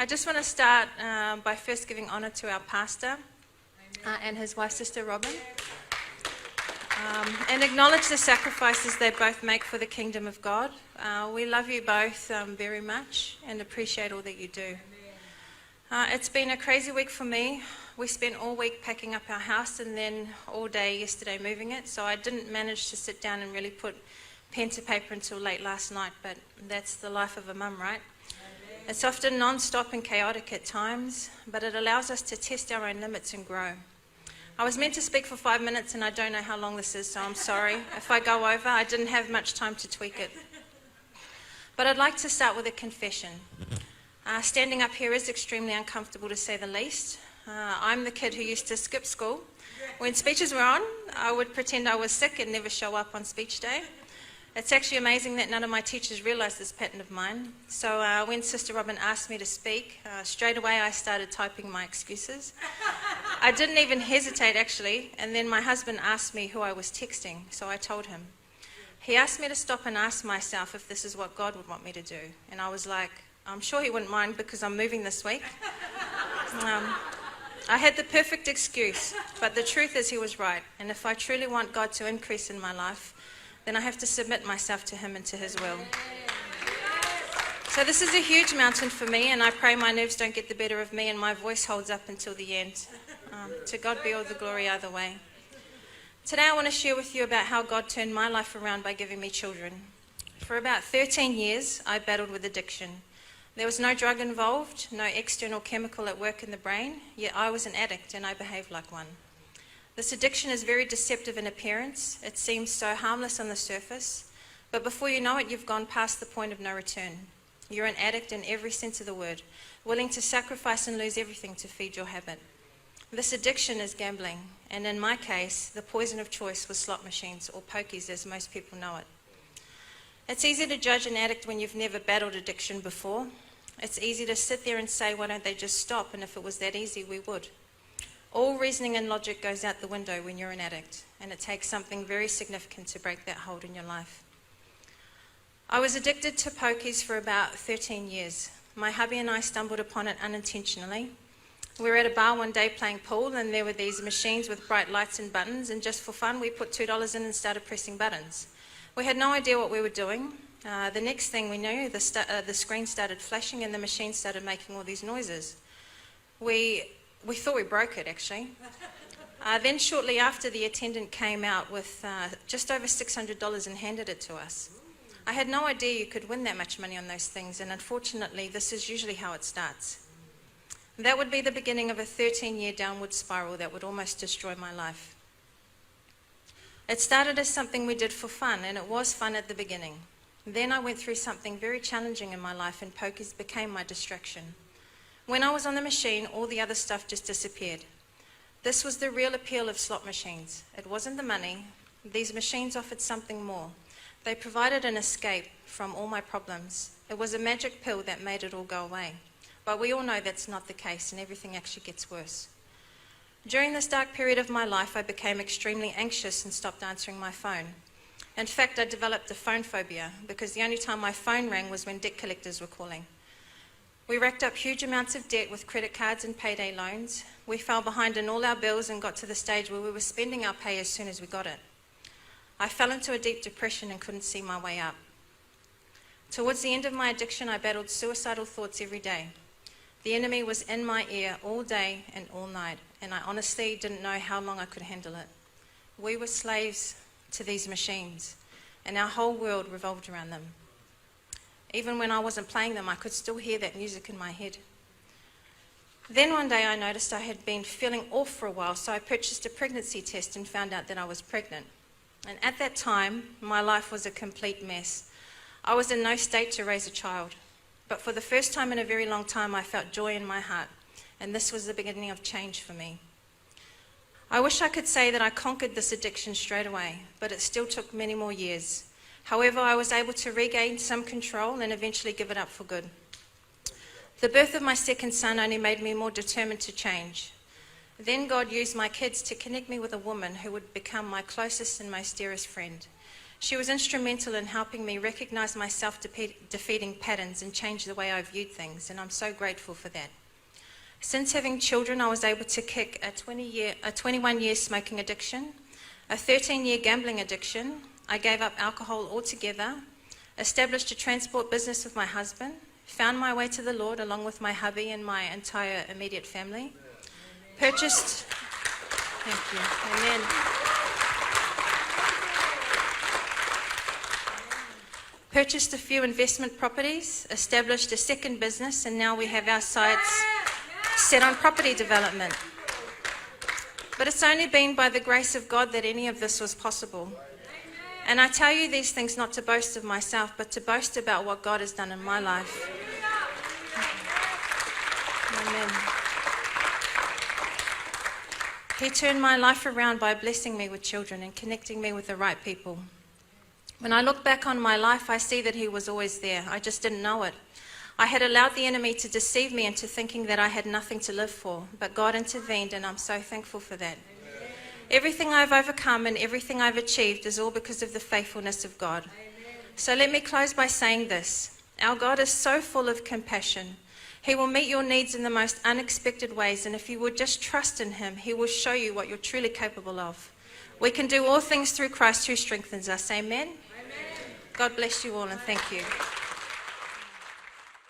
I just want to start by first giving honour to our pastor and his wife, Sister Robin, and acknowledge the sacrifices they both make for the kingdom of God. We love you both very much and appreciate all that you do. It's been a crazy week for me. We spent all week packing up our house and then all day yesterday moving it, so I didn't manage to sit down and really put pen to paper until late last night, but that's the life of a mum, right? It's often non-stop and chaotic at times, but it allows us to test our own limits and grow. I was meant to speak for 5 minutes and I don't know how long this is, so I'm sorry. If I go over, I didn't have much time to tweak it. But I'd like to start with a confession. Standing up here is extremely uncomfortable to say the least. I'm the kid who used to skip school. When speeches were on, I would pretend I was sick and never show up on speech day. It's actually amazing that none of my teachers realised this pattern of mine. So when Sister Robin asked me to speak, straight away I started typing my excuses. I didn't even hesitate actually, and then my husband asked me who I was texting, so I told him. He asked me to stop and ask myself if this is what God would want me to do, and I was like, I'm sure he wouldn't mind because I'm moving this week. I had the perfect excuse, but the truth is he was right, and if I truly want God to increase in my life, then I have to submit myself to him and to his will. So this is a huge mountain for me, and I pray my nerves don't get the better of me and my voice holds up until the end. To God be all the glory either way. Today I want to share with you about how God turned my life around by giving me children. For about 13 years, I battled with addiction. There was no drug involved, no external chemical at work in the brain, yet I was an addict and I behaved like one. This addiction is very deceptive in appearance. It seems so harmless on the surface, but before you know it, you've gone past the point of no return. You're an addict in every sense of the word, willing to sacrifice and lose everything to feed your habit. This addiction is gambling, and in my case, the poison of choice was slot machines, or pokies as most people know it. It's easy to judge an addict when you've never battled addiction before. It's easy to sit there and say, why don't they just stop, and if it was that easy, we would. All reasoning and logic goes out the window when you're an addict, and it takes something very significant to break that hold in your life. I was addicted to pokies for about 13 years. My hubby and I stumbled upon it unintentionally. We were at a bar one day playing pool, and there were these machines with bright lights and buttons, and just for fun we put $2 in and started pressing buttons. We had no idea what we were doing. The next thing we knew, the screen started flashing and the machine started making all these noises. We thought we broke it, actually. Then shortly after, the attendant came out with just over $600 and handed it to us. I had no idea you could win that much money on those things, and unfortunately, this is usually how it starts. That would be the beginning of a 13-year downward spiral that would almost destroy my life. It started as something we did for fun, and it was fun at the beginning. Then I went through something very challenging in my life, and pokies became my distraction. When I was on the machine, all the other stuff just disappeared. This was the real appeal of slot machines. It wasn't the money. These machines offered something more. They provided an escape from all my problems. It was a magic pill that made it all go away. But we all know that's not the case, and everything actually gets worse. During this dark period of my life, I became extremely anxious and stopped answering my phone. In fact, I developed a phone phobia because the only time my phone rang was when debt collectors were calling. We racked up huge amounts of debt with credit cards and payday loans. We fell behind in all our bills and got to the stage where we were spending our pay as soon as we got it. I fell into a deep depression and couldn't see my way up. Towards the end of my addiction, I battled suicidal thoughts every day. The enemy was in my ear all day and all night, and I honestly didn't know how long I could handle it. We were slaves to these machines, and our whole world revolved around them. Even when I wasn't playing them, I could still hear that music in my head. Then one day I noticed I had been feeling off for a while, so I purchased a pregnancy test and found out that I was pregnant. And at that time, my life was a complete mess. I was in no state to raise a child. But for the first time in a very long time, I felt joy in my heart, and this was the beginning of change for me. I wish I could say that I conquered this addiction straight away, but it still took many more years. However, I was able to regain some control and eventually give it up for good. The birth of my second son only made me more determined to change. Then God used my kids to connect me with a woman who would become my closest and most dearest friend. She was instrumental in helping me recognize my self-defeating patterns and change the way I viewed things, and I'm so grateful for that. Since having children, I was able to kick a 21-year smoking addiction, a 13-year gambling addiction. I gave up alcohol altogether, established a transport business with my husband, found my way to the Lord along with my hubby and my entire immediate family, purchased a few investment properties, established a second business, and now we have our sights set on property development. But it's only been by the grace of God that any of this was possible. And I tell you these things not to boast of myself, but to boast about what God has done in my life. Amen. He turned my life around by blessing me with children and connecting me with the right people. When I look back on my life, I see that He was always there. I just didn't know it. I had allowed the enemy to deceive me into thinking that I had nothing to live for, but God intervened, and I'm so thankful for that. Everything I've overcome and everything I've achieved is all because of the faithfulness of God. So let me close by saying this. Our God is so full of compassion. He will meet your needs in the most unexpected ways, and if you would just trust in Him, He will show you what you're truly capable of. We can do all things through Christ who strengthens us. Amen? God bless you all, and thank you.